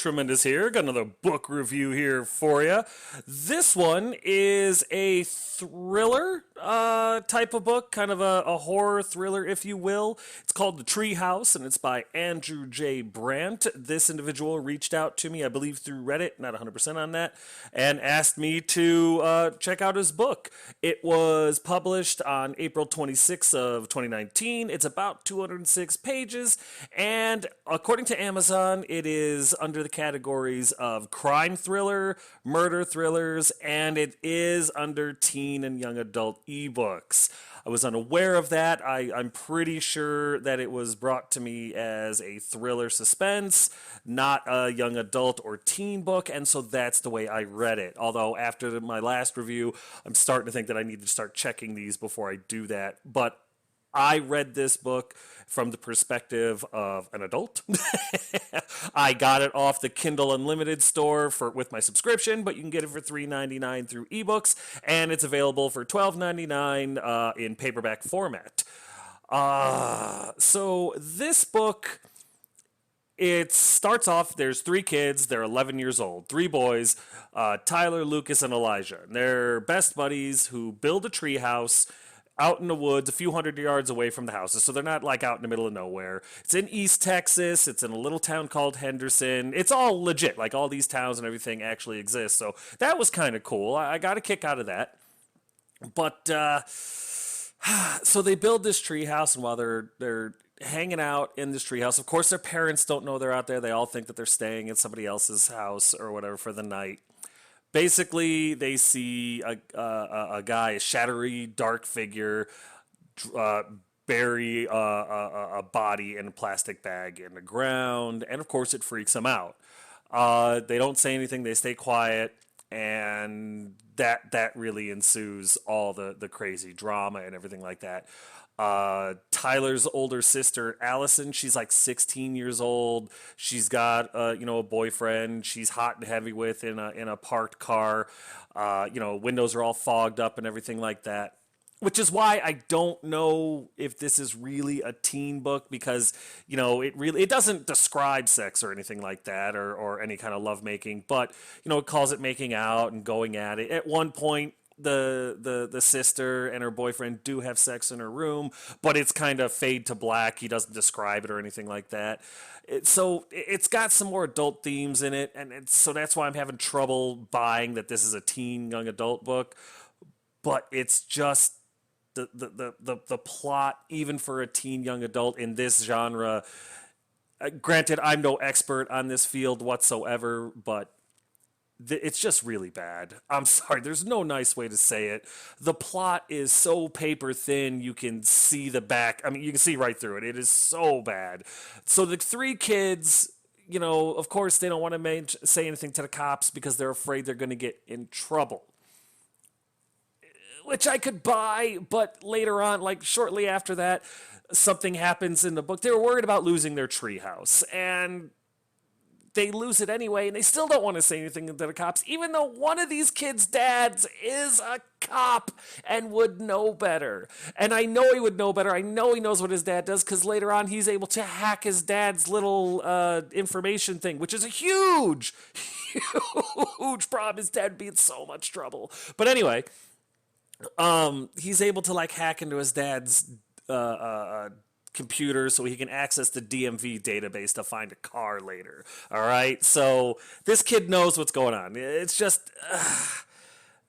Tremendous here. Got another book review here for you. This one is a thriller type of book, kind of a horror thriller, if you will. It's called The Treehouse, and it's by Andrew J. Brandt. This individual reached out to me, I believe through Reddit, not 100% on that, and asked me to check out his book. It was published on April 26th of 2019. It's about 206 pages, and according to Amazon, it is under the categories of crime thriller, murder thrillers, and it is under teen and young adult ebooks. I was unaware of that. I'm pretty sure that it was brought to me as a thriller suspense, not a young adult or teen book, and so that's the way I read it. Although after my last review, I'm starting to think that I need to start checking these before I do that. But I read this book from the perspective of an adult. I got it off the Kindle Unlimited store with my subscription, but you can get it for $3.99 through ebooks, and it's available for $12.99 in paperback format. So this book, it starts off, there's three kids, they're 11 years old, three boys, Tyler, Lucas, and Elijah. They're best buddies who build a treehouse out in the woods, a few hundred yards away from the houses. So they're not like out in the middle of nowhere. It's in East Texas. It's in a little town called Henderson. It's all legit. Like all these towns and everything actually exist. So that was kind of cool. I got a kick out of that. But so they build this treehouse, and while they're hanging out in this treehouse, of course their parents don't know they're out there. They all think that they're staying in somebody else's house or whatever for the night. Basically, they see a guy, a shadowy, dark figure, bury a body in a plastic bag in the ground, and of course, it freaks them out. They don't say anything; they stay quiet, and that really ensues all the crazy drama and everything like that. Tyler's older sister, Allison, she's like 16 years old. She's got a boyfriend she's hot and heavy with in a parked car. Windows are all fogged up and everything like that. Which is why I don't know if this is really a teen book, because it doesn't describe sex or anything like that, or any kind of lovemaking, but it calls it making out and going at it. At one point, the sister and her boyfriend do have sex in her room, but it's kind of fade to black. He doesn't describe it or anything like that. So it's got some more adult themes in it, and so that's why I'm having trouble buying that this is a teen young adult book. But it's just the plot, even for a teen young adult in this genre. Granted, I'm no expert on this field whatsoever, but it's just really bad. I'm sorry, there's no nice way to say it. The plot is so paper thin, you can see the back. I mean, you can see right through it. It is so bad. So the three kids, of course, they don't want to say anything to the cops because they're afraid they're going to get in trouble. Which I could buy, but later on, like shortly after that, something happens in the book. They were worried about losing their treehouse, and they lose it anyway, and they still don't want to say anything to the cops, even though one of these kids' dads is a cop and would know better. And I know he would know better. I know he knows what his dad does, because later on he's able to hack his dad's little information thing, which is a huge, huge problem. His dad would be in so much trouble. But anyway, he's able to hack into his dad's computer so he can access the DMV database to find a car later. All right, so this kid knows what's going on. It's just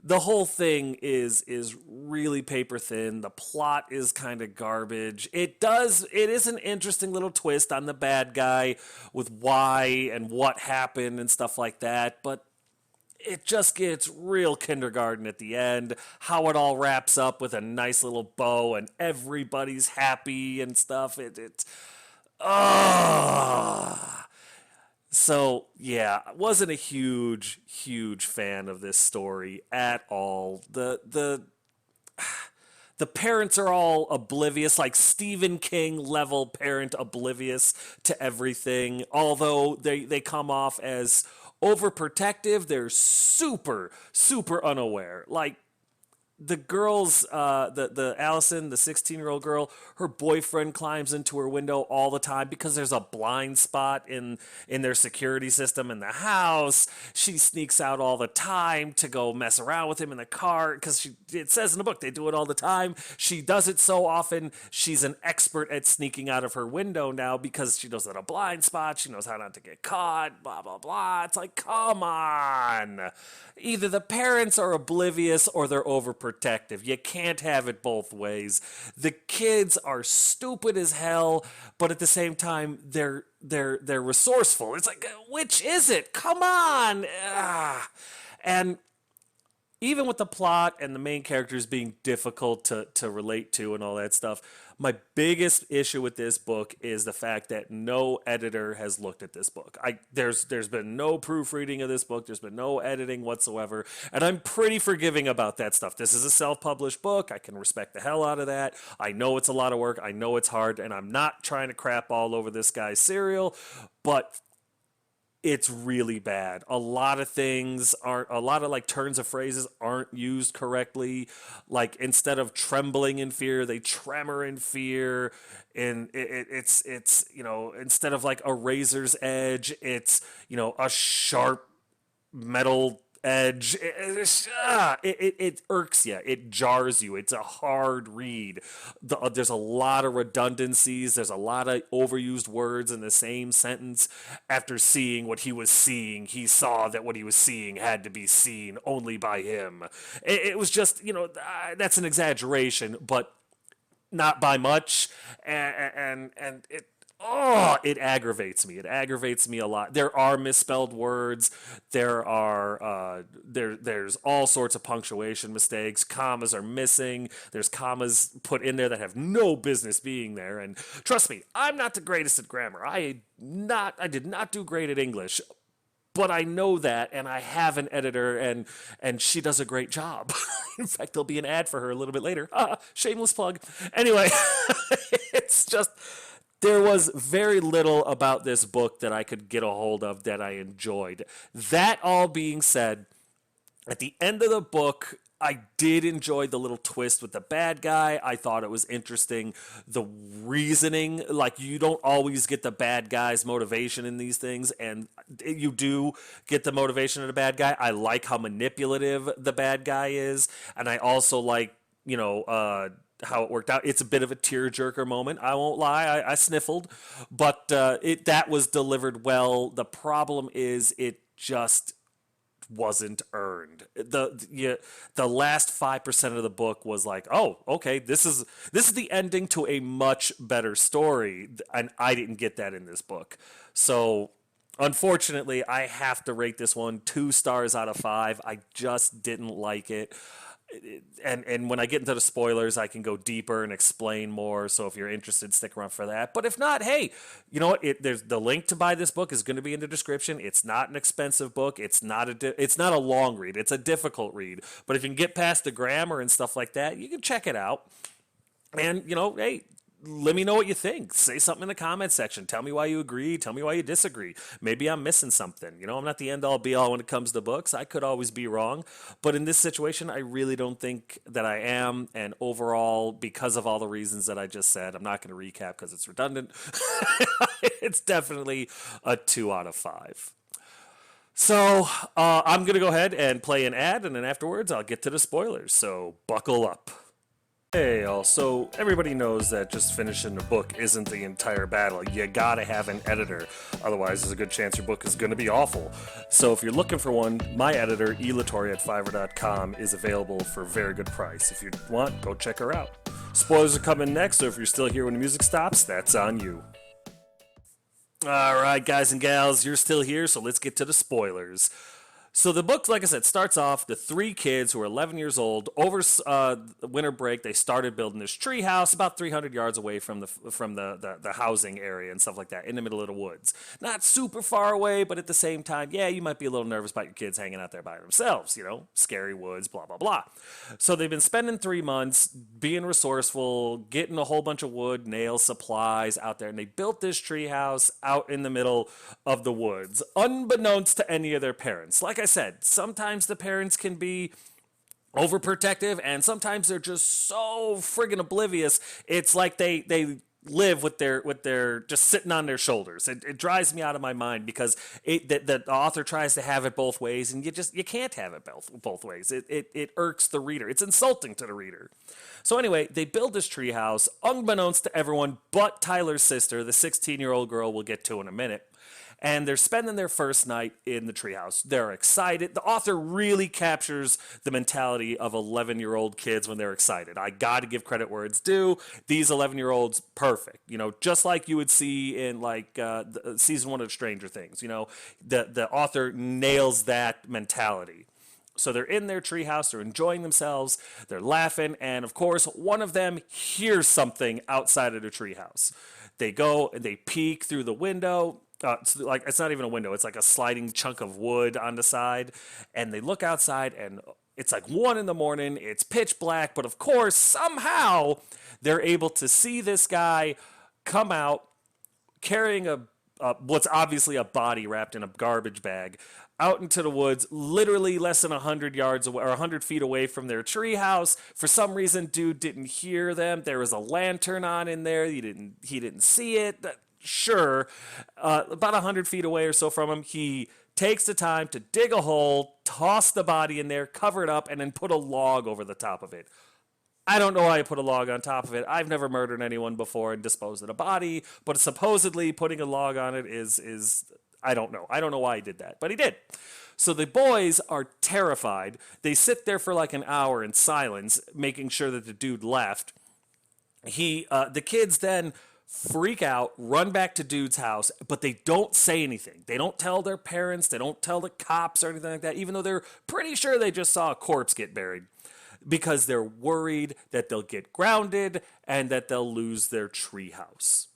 the whole thing is really paper thin. The plot is kind of garbage. It is an interesting little twist on the bad guy with why and what happened and stuff like that, but it just gets real kindergarten at the end. How it all wraps up with a nice little bow and everybody's happy and stuff. So yeah, I wasn't a huge fan of this story at all. The parents are all oblivious, like Stephen King level parent oblivious to everything. Although they come off as overprotective, they're super unaware. Like, the girls, the Allison, the 16-year-old girl, her boyfriend climbs into her window all the time because there's a blind spot in their security system in the house. She sneaks out all the time to go mess around with him in the car because it says in the book they do it all the time. She does it so often, she's an expert at sneaking out of her window now because she knows that a blind spot, she knows how not to get caught, blah, blah, blah. It's like, come on. Either the parents are oblivious or they're overprotective. You can't have it both ways. The kids are stupid as hell, but at the same time, they're resourceful. It's like, which is it? Come on. And even with the plot and the main characters being difficult to relate to and all that stuff, my biggest issue with this book is the fact that no editor has looked at this book. There's been no proofreading of this book. There's been no editing whatsoever, and I'm pretty forgiving about that stuff. This is a self-published book. I can respect the hell out of that. I know it's a lot of work. I know it's hard, and I'm not trying to crap all over this guy's cereal, but it's really bad. A lot of things aren't, a lot of like turns of phrases aren't used correctly. Like instead of trembling in fear, they tremor in fear. And it's, instead of like a razor's edge, it's, a sharp metal edge. It irks you. It jars you. It's a hard read. There's a lot of redundancies. There's a lot of overused words in the same sentence. After seeing what he was seeing, he saw that what he was seeing had to be seen only by him. It was just, that's an exaggeration, but not by much. And it aggravates me. It aggravates me a lot. There are misspelled words. There's all sorts of punctuation mistakes. Commas are missing. There's commas put in there that have no business being there. And trust me, I'm not the greatest at grammar. I did not do great at English. But I know that, and I have an editor, and she does a great job. In fact, there'll be an ad for her a little bit later. Shameless plug. Anyway, it's just, there was very little about this book that I could get a hold of that I enjoyed. That all being said, at the end of the book, I did enjoy the little twist with the bad guy. I thought it was interesting. The reasoning, like you don't always get the bad guy's motivation in these things, and you do get the motivation of the bad guy. I like how manipulative the bad guy is, and I also like, how it worked out. It's a bit of a tearjerker moment. I won't lie. I sniffled, but that was delivered well. The problem is it just wasn't earned. The last 5% of the book was like, oh, okay, this is the ending to a much better story, and I didn't get that in this book. So unfortunately, I have to rate this one 2 stars out of 5. I just didn't like it. And when I get into the spoilers, I can go deeper and explain more. So if you're interested, stick around for that. But if not, hey, you know what? There's the link to buy this book is going to be in the description. It's not an expensive book. It's not a long read. It's a difficult read. But if you can get past the grammar and stuff like that, you can check it out. And hey, let me know what you think. Say something in the comment section. Tell me why you agree. Tell me why you disagree. Maybe I'm missing something. I'm not the end all be all when it comes to books. I could always be wrong. But in this situation, I really don't think that I am. And overall, because of all the reasons that I just said, I'm not going to recap because it's redundant. It's definitely a 2 out of 5. So I'm going to go ahead and play an ad. And then afterwards, I'll get to the spoilers. So buckle up. Hey, also, everybody knows that just finishing a book isn't the entire battle. You gotta have an editor. Otherwise, there's a good chance your book is gonna be awful. So if you're looking for one, my editor, elatoria at Fiverr.com, is available for a very good price. If you want, go check her out. Spoilers are coming next, so if you're still here when the music stops, that's on you. Alright, guys and gals, you're still here, so let's get to the spoilers. So the book, like I said, starts off the 3 kids who are 11 years old. Over winter break, they started building this treehouse about 300 yards away from the housing area and stuff like that, in the middle of the woods. Not super far away, but at the same time, yeah, you might be a little nervous about your kids hanging out there by themselves. Scary woods, blah blah blah. So they've been spending 3 months being resourceful, getting a whole bunch of wood, nails, supplies out there, and they built this treehouse out in the middle of the woods, unbeknownst to any of their parents. Like I said, sometimes the parents can be overprotective, and sometimes they're just so friggin' oblivious. It's like they live with their just sitting on their shoulders. It drives me out of my mind because the author tries to have it both ways, and you can't have it both ways. It irks the reader. It's insulting to the reader. So anyway, they build this treehouse unbeknownst to everyone but Tyler's sister, the 16-year-old girl we'll get to in a minute. And they're spending their first night in the treehouse. They're excited. The author really captures the mentality of 11-year-old kids when they're excited. I got to give credit where it's due. These 11-year-olds, perfect. You know, just like you would see in like season 1 of Stranger Things. You know, the author nails that mentality. So they're in their treehouse, they're enjoying themselves, they're laughing, and of course, one of them hears something outside of the treehouse. They go and they peek through the window. It's not even a window, it's like a sliding chunk of wood on the side. And they look outside, and it's like 1 a.m, it's pitch black, but of course, somehow, they're able to see this guy come out carrying what's obviously a body wrapped in a garbage bag out into the woods, literally less than 100 yards away or 100 feet away from their treehouse. For some reason, dude didn't hear them. There was a lantern on in there. He didn't see it. Sure, about 100 feet away or so from him, he takes the time to dig a hole, toss the body in there, cover it up, and then put a log over the top of it. I don't know why I put a log on top of it. I've never murdered anyone before and disposed of a body, but supposedly putting a log on it is I don't know. I don't know why he did that, but he did. So the boys are terrified. They sit there for like an hour in silence, making sure that the dude left. The kids then freak out, run back to dude's house, but they don't say anything. They don't tell their parents. They don't tell the cops or anything like that, even though they're pretty sure they just saw a corpse get buried, because they're worried that they'll get grounded and that they'll lose their treehouse.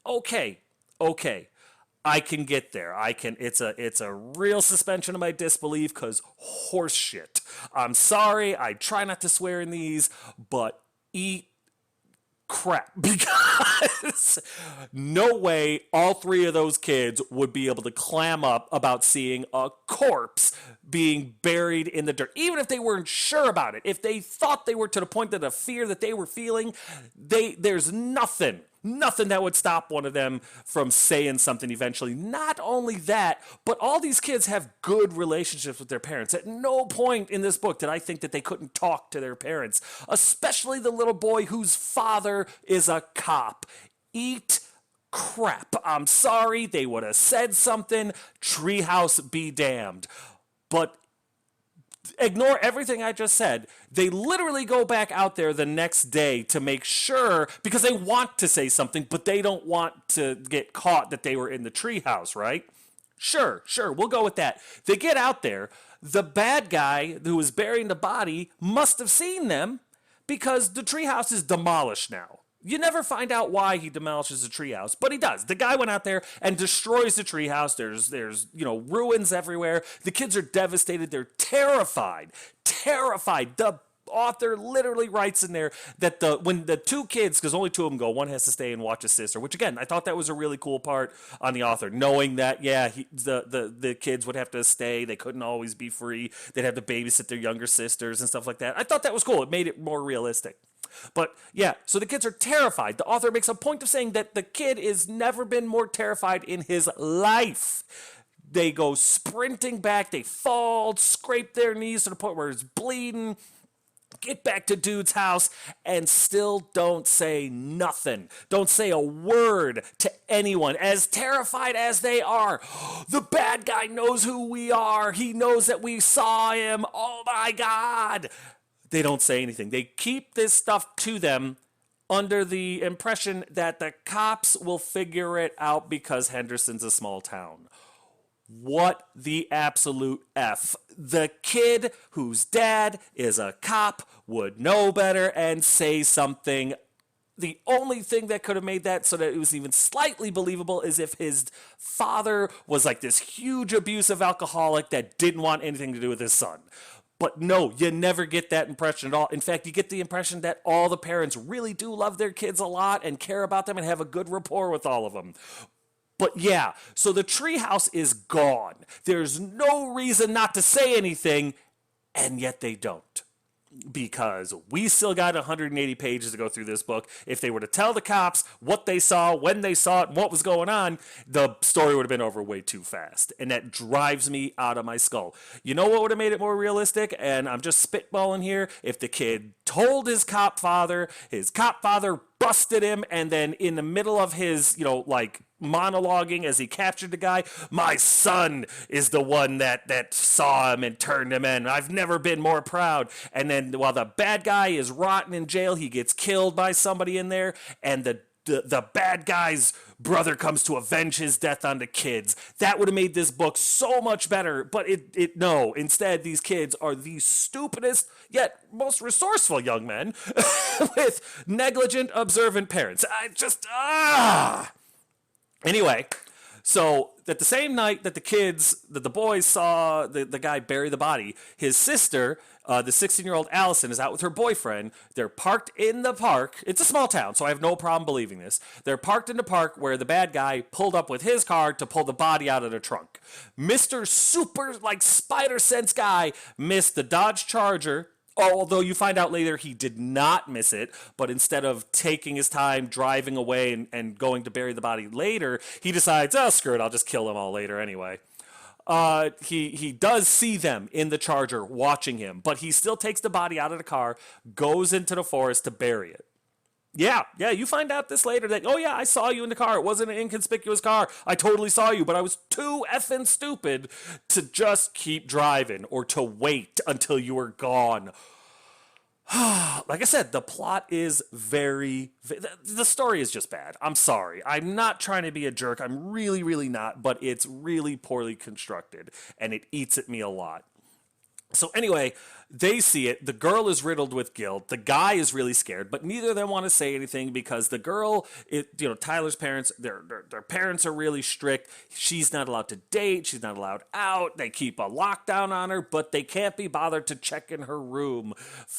Okay. I can get there. It's a real suspension of my disbelief because horse shit. I'm sorry. I try not to swear in these, but eat crap, because no way all 3 of those kids would be able to clam up about seeing a corpse being buried in the dirt, even if they weren't sure about it. If they thought they were to the point of the fear that they were feeling, there's nothing that would stop one of them from saying something eventually. Not only that, but all these kids have good relationships with their parents. At no point in this book did I think that they couldn't talk to their parents, especially the little boy whose father is a cop. Eat crap. I'm sorry, they would have said something. Treehouse be damned. But ignore everything I just said. They literally go back out there the next day to make sure, because they want to say something, but they don't want to get caught that they were in the treehouse, right? Sure, we'll go with that. They get out there. The bad guy who was burying the body must have seen them, because the treehouse is demolished now. You never find out why he demolishes the treehouse, but he does. The guy went out there and destroys the treehouse. There's ruins everywhere. The kids are devastated. They're terrified. The author literally writes in there that when the 2 kids, because only 2 of them go, one has to stay and watch his sister, which again, I thought that was a really cool part on the author, knowing that, the kids would have to stay. They couldn't always be free. They'd have to babysit their younger sisters and stuff like that. I thought that was cool. It made it more realistic. But yeah, so the kids are terrified. The author makes a point of saying that the kid has never been more terrified in his life. They go sprinting back. They fall, scrape their knees to the point where it's bleeding, get back to dude's house, and still don't say nothing. Don't say a word to anyone. As terrified as they are, the bad guy knows who we are. He knows that we saw him. Oh my God. They don't say anything. They keep this stuff to them under the impression that the cops will figure it out because Henderson's a small town. What the absolute F? The kid whose dad is a cop would know better and say something. The only thing that could have made that so that it was even slightly believable is if his father was like this huge abusive alcoholic that didn't want anything to do with his son. But no, you never get that impression at all. In fact, you get the impression that all the parents really do love their kids a lot and care about them and have a good rapport with all of them. But yeah, so the treehouse is gone. There's no reason not to say anything, and yet they don't. because we still got 180 pages to go through this book. If they were to tell the cops what they saw, when they saw it, and what was going on, the story would have been over way too fast. And that drives me out of my skull. You know what would have made it more realistic? And I'm just spitballing here. If the kid told his cop father busted him, and then in the middle of his, like, monologuing as he captured the guy, my son is the one that saw him and turned him in. I've never been more proud. And then while the bad guy is rotting in jail, he gets killed by somebody in there, and the bad guy's brother comes to avenge his death on the kids. That would have made this book so much better, but no. Instead, these kids are the stupidest yet most resourceful young men with negligent, observant parents. Anyway, so at the same night that the boys saw the guy bury the body, his sister, the 16-year-old Allison, is out with her boyfriend. They're parked in the park. It's a small town, so I have no problem believing this. They're parked in the park where the bad guy pulled up with his car to pull the body out of the trunk. Mr. Super, like, spider sense guy missed the Dodge Charger. Although you find out later he did not miss it, but instead of taking his time driving away and going to bury the body later, he decides, oh, screw it, I'll just kill them all later anyway. He does see them in the Charger watching him, but he still takes the body out of the car, goes into the forest to bury it. Yeah, you find out this later that, oh yeah, I saw you in the car. It wasn't an inconspicuous car. I totally saw you, but I was too effing stupid to just keep driving or to wait until you were gone. Like I said, the plot is the story is just bad. I'm sorry. I'm not trying to be a jerk. I'm really, really not, but it's really poorly constructed, and it eats at me a lot. So anyway, they see it. The girl is riddled with guilt. The guy is really scared, but neither of them want to say anything because the girl, Tyler's parents, their parents are really strict. She's not allowed to date. She's not allowed out. They keep a lockdown on her, but they can't be bothered to check in her room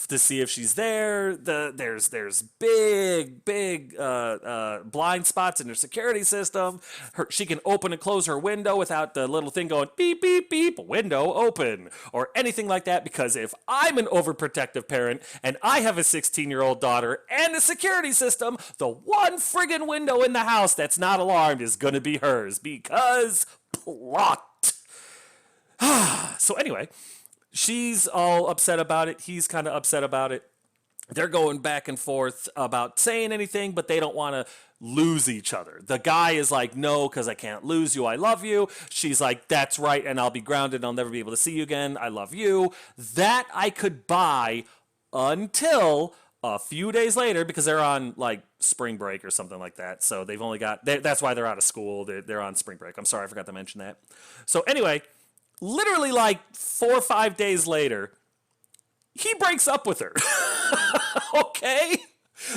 to see if she's there. There's big blind spots in her security system. She can open and close her window without the little thing going beep, beep, beep, window open, or anything like that, because if I'm an overprotective parent and I have a 16-year-old daughter and a security system, the one friggin' window in the house that's not alarmed is gonna be hers, because plot. So anyway, she's all upset about it. He's kind of upset about it. They're going back and forth about saying anything, but they don't want to lose each other. The guy is like, no, because I can't lose you. I love you. She's like, that's right, and I'll be grounded. I'll never be able to see you again. I love you. That I could buy until a few days later, because they're on like spring break or something like that. So they've only got, that's why they're out of school. They're on spring break. I'm sorry, I forgot to mention that. So anyway, literally like 4 or 5 days later, he breaks up with her. Okay?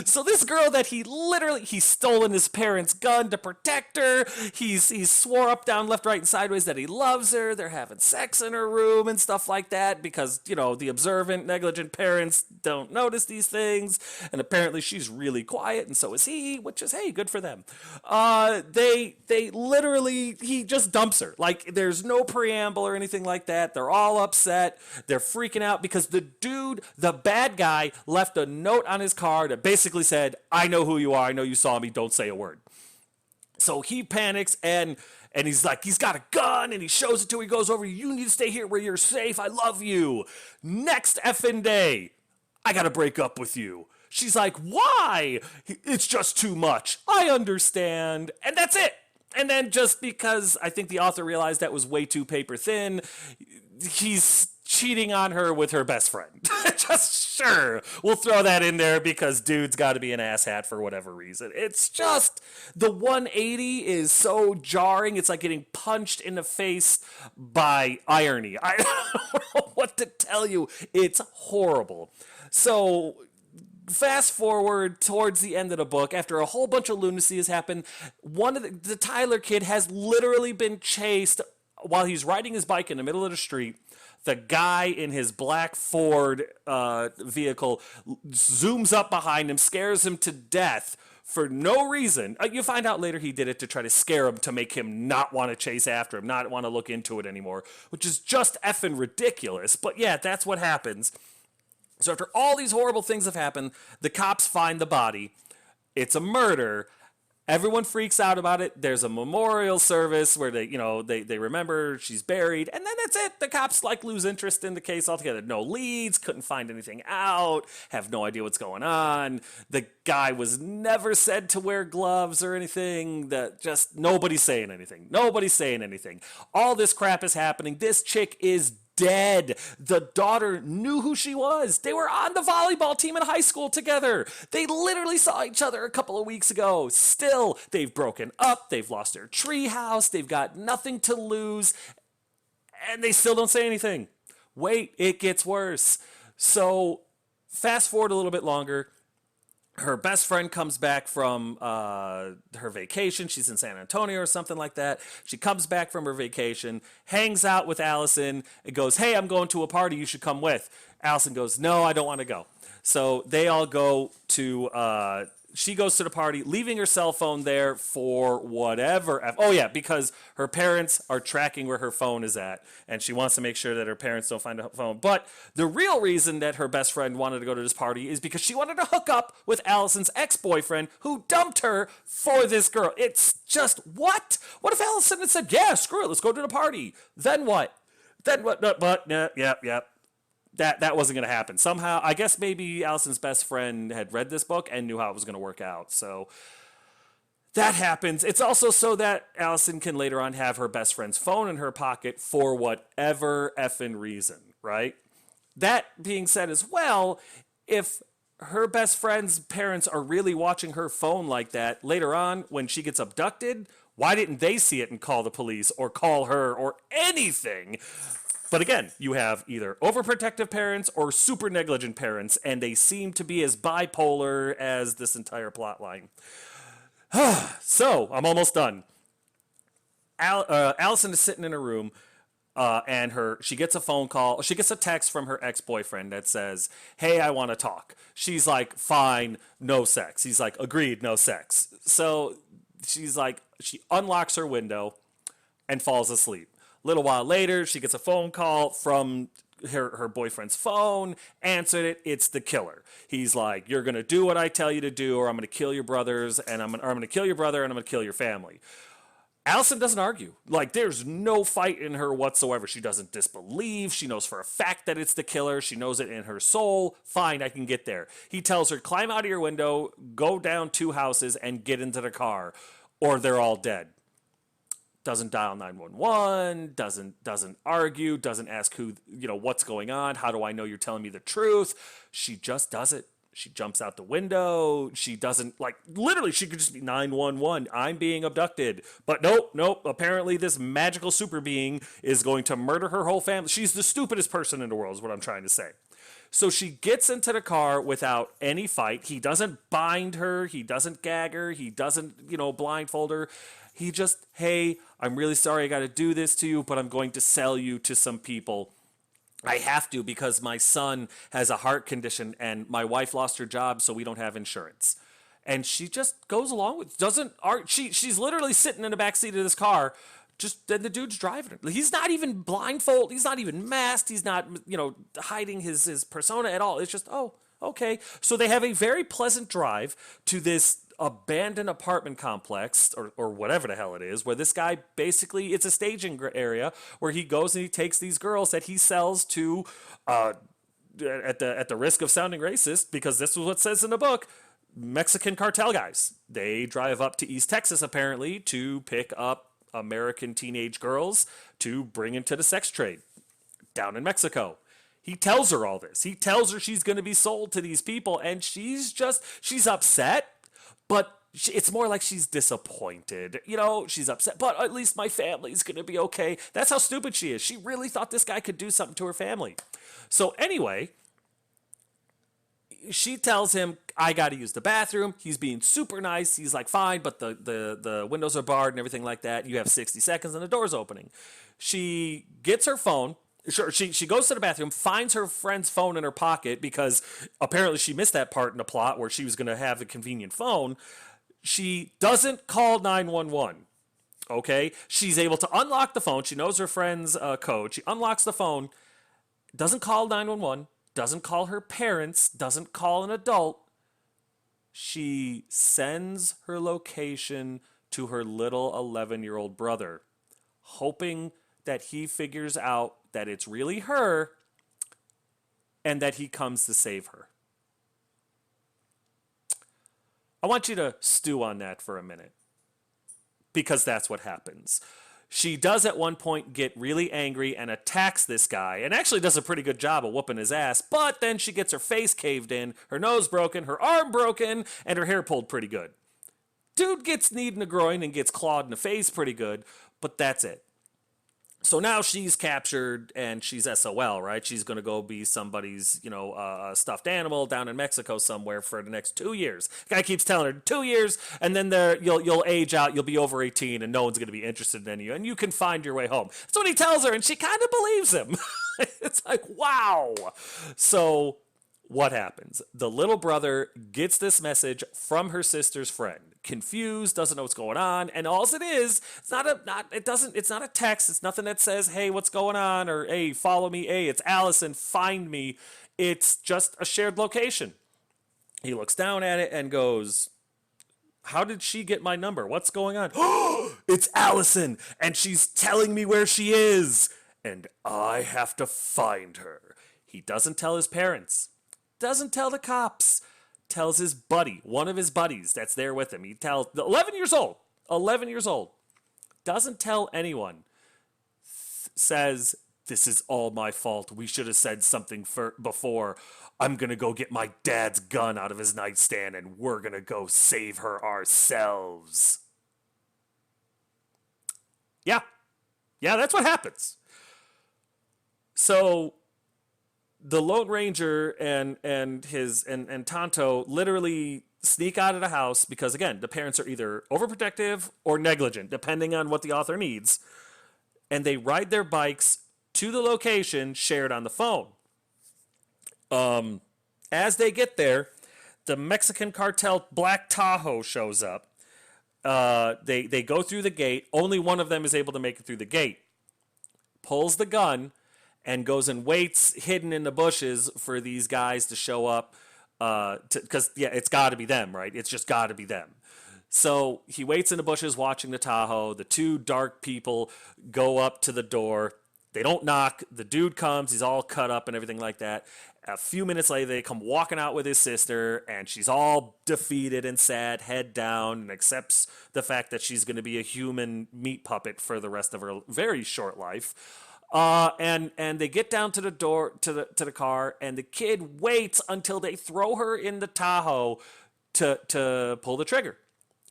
So this girl that he's stolen his parents' gun to protect her. He's swore up, down, left, right, and sideways that he loves her. They're having sex in her room and stuff like that because, the observant, negligent parents don't notice these things. And apparently she's really quiet, and so is he, which is, hey, good for them. They literally, he just dumps her. Like, there's no preamble or anything like that. They're all upset. They're freaking out because the bad guy, left a note on his car that basically said, I know who you are. I know you saw me. Don't say a word. So he panics and he's like, he's got a gun and he shows it to her. He goes over, you need to stay here where you're safe. I love you. Next effing day, I got to break up with you. She's like, why? It's just too much. I understand. And that's it. And then just because I think the author realized that was way too paper thin, he's cheating on her with her best friend. Just sure, we'll throw that in there because dude's got to be an asshat for whatever reason. It's just, the 180 is so jarring. It's like getting punched in the face by irony. I don't know what to tell you. It's horrible. So fast forward towards the end of the book, after a whole bunch of lunacy has happened, one of the Tyler kid has literally been chased while he's riding his bike in the middle of the street. The guy in his black Ford vehicle zooms up behind him, scares him to death for no reason. You find out later he did it to try to scare him, to make him not want to chase after him, not want to look into it anymore, which is just effing ridiculous. But yeah, that's what happens. So after all these horrible things have happened, the cops find the body. It's a murder. Everyone freaks out about it. There's a memorial service where they remember she's buried, and then that's it. The cops like lose interest in the case altogether. No leads, couldn't find anything out, have no idea what's going on. The guy was never said to wear gloves or anything. That just nobody's saying anything. Nobody's saying anything. All this crap is happening. This chick is dead. The daughter knew who she was. They were on the volleyball team in high school together. They literally saw each other a couple of weeks ago. Still, they've broken up. They've lost their treehouse. They've got nothing to lose. And they still don't say anything. Wait, it gets worse. So, fast forward a little bit longer. Her best friend comes back from her vacation. She's in San Antonio or something like that. She comes back from her vacation, hangs out with Allison, and goes, hey, I'm going to a party. You should come with. Allison goes, no, I don't want to go. So they all go to, she goes to the party, leaving her cell phone there for whatever. Oh, yeah, because her parents are tracking where her phone is at, and she wants to make sure that her parents don't find her phone. But the real reason that her best friend wanted to go to this party is because she wanted to hook up with Allison's ex-boyfriend who dumped her for this girl. It's just, what? What if Allison had said, yeah, screw it, let's go to the party? Then what? Then what? But, yep. That wasn't going to happen. Somehow, I guess maybe Allison's best friend had read this book and knew how it was going to work out. So that happens. It's also so that Allison can later on have her best friend's phone in her pocket for whatever effing reason, right? That being said as well, if her best friend's parents are really watching her phone like that, later on when she gets abducted, why didn't they see it and call the police or call her or anything? But again, you have either overprotective parents or super negligent parents, and they seem to be as bipolar as this entire plot line. So, I'm almost done. Allison is sitting in her room, and she gets a phone call. She gets a text from her ex-boyfriend that says, hey, I want to talk. She's like, fine, no sex. He's like, agreed, no sex. So, she's like, she unlocks her window and falls asleep. Little while later, she gets a phone call from her boyfriend's phone, answered it, it's the killer. He's like, you're going to do what I tell you to do, or I'm going to kill your brothers, and I'm going to kill your brother, and I'm going to kill your family. Allison doesn't argue. Like, there's no fight in her whatsoever. She doesn't disbelieve. She knows for a fact that it's the killer. She knows it in her soul. Fine, I can get there. He tells her, climb out of your window, go down 2 houses, and get into the car, or they're all dead. Doesn't dial 911, doesn't argue, doesn't ask what's going on, how do I know you're telling me the truth? She just does it. She jumps out the window. She doesn't, literally, she could just be 911, I'm being abducted. But nope, apparently this magical super being is going to murder her whole family. She's the stupidest person in the world is what I'm trying to say. So she gets into the car without any fight. He doesn't bind her. He doesn't gag her. He doesn't, blindfold her. He just, hey, I'm really sorry I got to do this to you, but I'm going to sell you to some people. I have to because my son has a heart condition and my wife lost her job, so we don't have insurance. And she just goes along with, she's literally sitting in the back seat of this car. Then the dude's driving her. He's not even blindfolded. He's not even masked. He's not, hiding his persona at all. It's just, oh, okay. So they have a very pleasant drive to this abandoned apartment complex or whatever the hell it is, where this guy basically, it's a staging area where he goes and he takes these girls that he sells to, at the risk of sounding racist, because this is what it says in the book, Mexican cartel guys. They drive up to East Texas apparently to pick up American teenage girls to bring into the sex trade down in Mexico. He tells her all this. He tells her she's going to be sold to these people, and she's upset, but it's more like she's disappointed. She's upset, but at least my family's going to be okay. That's how stupid she is. She really thought this guy could do something to her family. So anyway, she tells him, I got to use the bathroom. He's being super nice. He's like, fine, but the windows are barred and everything like that. You have 60 seconds and the door's opening. She gets her phone. She goes to the bathroom, finds her friend's phone in her pocket because apparently she missed that part in the plot where she was going to have a convenient phone. She doesn't call 911. Okay? She's able to unlock the phone. She knows her friend's code. She unlocks the phone, doesn't call 911. doesn't call her parents, doesn't call an adult. She sends her location to her little 11-year-old brother, hoping that he figures out that it's really her and that he comes to save her. I want you to stew on that for a minute, because that's what happens. She does at one point get really angry and attacks this guy, and actually does a pretty good job of whooping his ass, but then she gets her face caved in, her nose broken, her arm broken, and her hair pulled pretty good. Dude gets kneed in the groin and gets clawed in the face pretty good, but that's it. So now she's captured and she's SOL, right? She's going to go be somebody's, stuffed animal down in Mexico somewhere for the next 2 years. Guy keeps telling her 2 years, and then you'll age out, you'll be over 18, and no one's going to be interested in you, and you can find your way home. That's what he tells her, and she kind of believes him. It's like, wow. So what happens? The little brother gets this message from her sister's friend, confused, doesn't know what's going on, and all it is, it's not a text, it's nothing that says, hey, what's going on, or hey, follow me, hey, it's Allison, find me. It's just a shared location. He looks down at it and goes, how did she get my number? What's going on? It's Allison, and she's telling me where she is, and I have to find her. He doesn't tell his parents, doesn't tell the cops, tells his buddy, one of his buddies that's there with him. He tells, 11 years old, doesn't tell anyone, says, this is all my fault. We should have said something before. I'm going to go get my dad's gun out of his nightstand and we're going to go save her ourselves. Yeah, that's what happens. So the Lone Ranger and Tonto literally sneak out of the house because, again, the parents are either overprotective or negligent, depending on what the author needs. And they ride their bikes to the location shared on the phone. As they get there, the Mexican cartel Black Tahoe shows up. They go through the gate. Only one of them is able to make it through the gate. Pulls the gun and goes and waits hidden in the bushes for these guys to show up. Because, it's got to be them, right? It's just got to be them. So he waits in the bushes watching the Tahoe. The two dark people go up to the door. They don't knock. The dude comes. He's all cut up and everything like that. A few minutes later, they come walking out with his sister, and she's all defeated and sad, head down, and accepts the fact that she's going to be a human meat puppet for the rest of her very short life. And they get down to the door, to the car, and the kid waits until they throw her in the Tahoe to pull the trigger.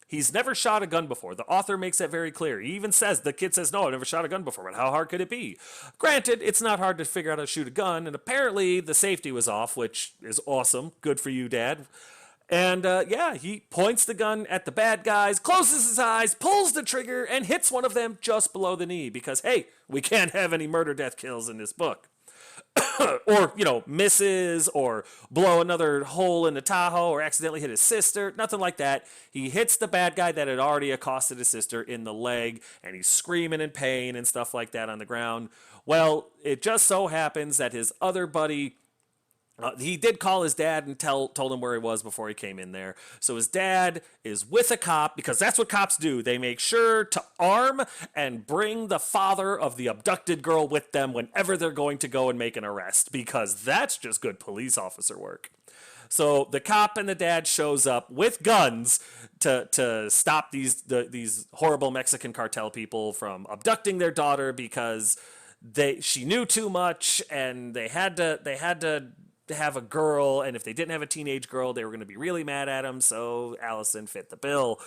He's never shot a gun before. The author makes that very clear. He even says, the kid says, no, I've never shot a gun before, but how hard could it be? Granted, it's not hard to figure out how to shoot a gun, and apparently the safety was off, which is awesome. Good for you, Dad. And he points the gun at the bad guys, closes his eyes, pulls the trigger, and hits one of them just below the knee because, hey, we can't have any murder, death, kills in this book. Or, misses or blow another hole in the Tahoe or accidentally hit his sister. Nothing like that. He hits the bad guy that had already accosted his sister in the leg, and he's screaming in pain and stuff like that on the ground. Well, it just so happens that his other buddy, he did call his dad and told him where he was before he came in there. So his dad is with a cop because that's what cops do. They make sure to arm and bring the father of the abducted girl with them whenever they're going to go and make an arrest because that's just good police officer work. So the cop and the dad shows up with guns to stop these horrible Mexican cartel people from abducting their daughter because she knew too much and they had to have a girl, and if they didn't have a teenage girl, they were going to be really mad at him, so Allison fit the bill.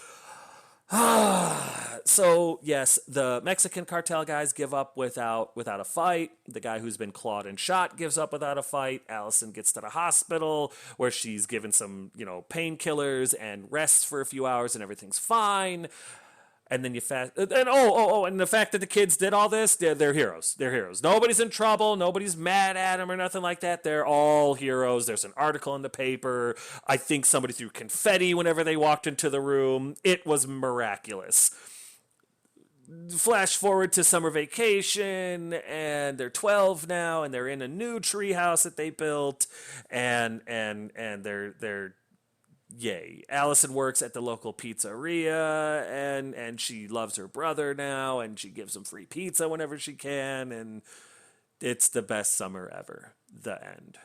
So, yes, the Mexican cartel guys give up without a fight. The guy who's been clawed and shot gives up without a fight. Allison gets to the hospital, where she's given some, painkillers and rests for a few hours, and everything's fine. And then and the fact that the kids did all this, they're heroes. They're heroes. Nobody's in trouble. Nobody's mad at them or nothing like that. They're all heroes. There's an article in the paper. I think somebody threw confetti whenever they walked into the room. It was miraculous. flash forward to summer vacation, and they're 12 now, and they're in a new treehouse that they built, and they're yay. Allison works at the local pizzeria, and she loves her brother now, and she gives him free pizza whenever she can, and it's the best summer ever. The end.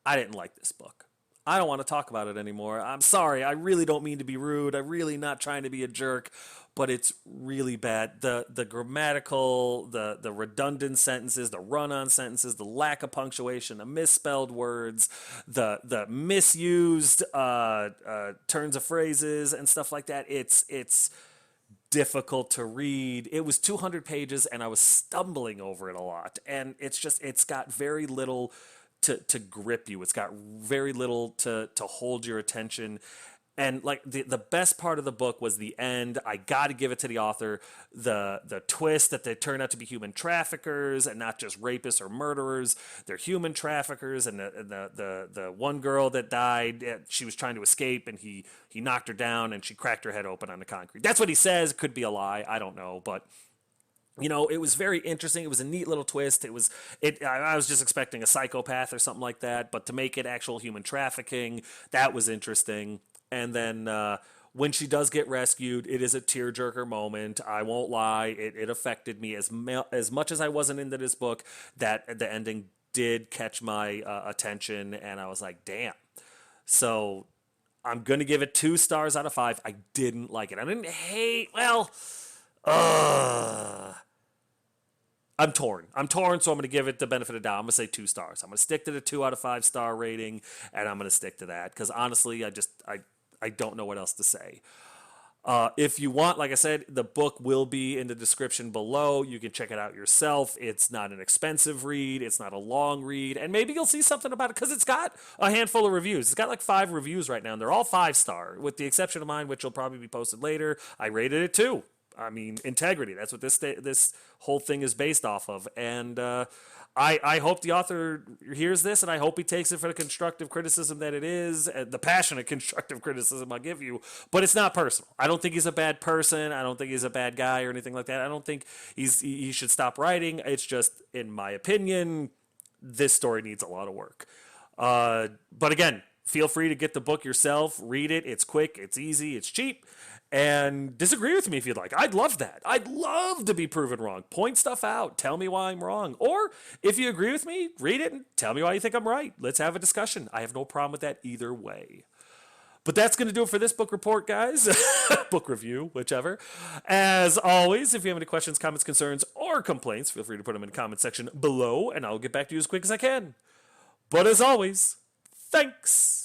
I didn't like this book. I don't want to talk about it anymore. I'm sorry. I really don't mean to be rude. I'm really not trying to be a jerk, but it's really bad. The grammatical, the redundant sentences, the run-on sentences, the lack of punctuation, the misspelled words, the misused turns of phrases and stuff like that. It's difficult to read. It was 200 pages and I was stumbling over it a lot. And it's got very little to grip you. It's got very little to hold your attention. And like the best part of the book was the end. I got to give it to the author. The twist that they turn out to be human traffickers and not just rapists or murderers. They're human traffickers. And the one girl that died, she was trying to escape, and he knocked her down, and she cracked her head open on the concrete. That's what he says. Could be a lie. I don't know, but it was very interesting. It was a neat little twist. I was just expecting a psychopath or something like that, but to make it actual human trafficking, that was interesting. And then when she does get rescued, it is a tearjerker moment. I won't lie. It affected me as much as I wasn't into this book, that the ending did catch my attention, and I was like, damn. So I'm going to give it 2 stars out of 5. I didn't like it. I didn't hate, I'm torn, so I'm going to give it the benefit of the doubt. I'm going to say 2 stars. I'm going to stick to the 2 out of 5 star rating, and I'm going to stick to that, because honestly, I don't know what else to say. If you want, like I said, the book will be in the description below. You can check it out yourself. It's not an expensive read. It's not a long read. And maybe you'll see something about it, because it's got a handful of reviews. It's got like 5 reviews right now, and they're all 5-star, with the exception of mine, which will probably be posted later. I rated it 2. I mean, integrity. That's what this whole thing is based off of. And I hope the author hears this, and I hope he takes it for the constructive criticism that it is, the passionate constructive criticism I'll give you. But it's not personal. I don't think he's a bad person. I don't think he's a bad guy or anything like that. I don't think he should stop writing. It's just, in my opinion, this story needs a lot of work. But again, feel free to get the book yourself. Read it. It's quick. It's easy. It's cheap. And disagree with me if you'd like. I'd love that. I'd love to be proven wrong. Point stuff out. Tell me why I'm wrong. Or if you agree with me, read it and tell me why you think I'm right. Let's have a discussion. I have no problem with that either way. But that's going to do it for this book report, guys. Book review, whichever. As always, if you have any questions, comments, concerns, or complaints, feel free to put them in the comment section below, and I'll get back to you as quick as I can. But as always, thanks.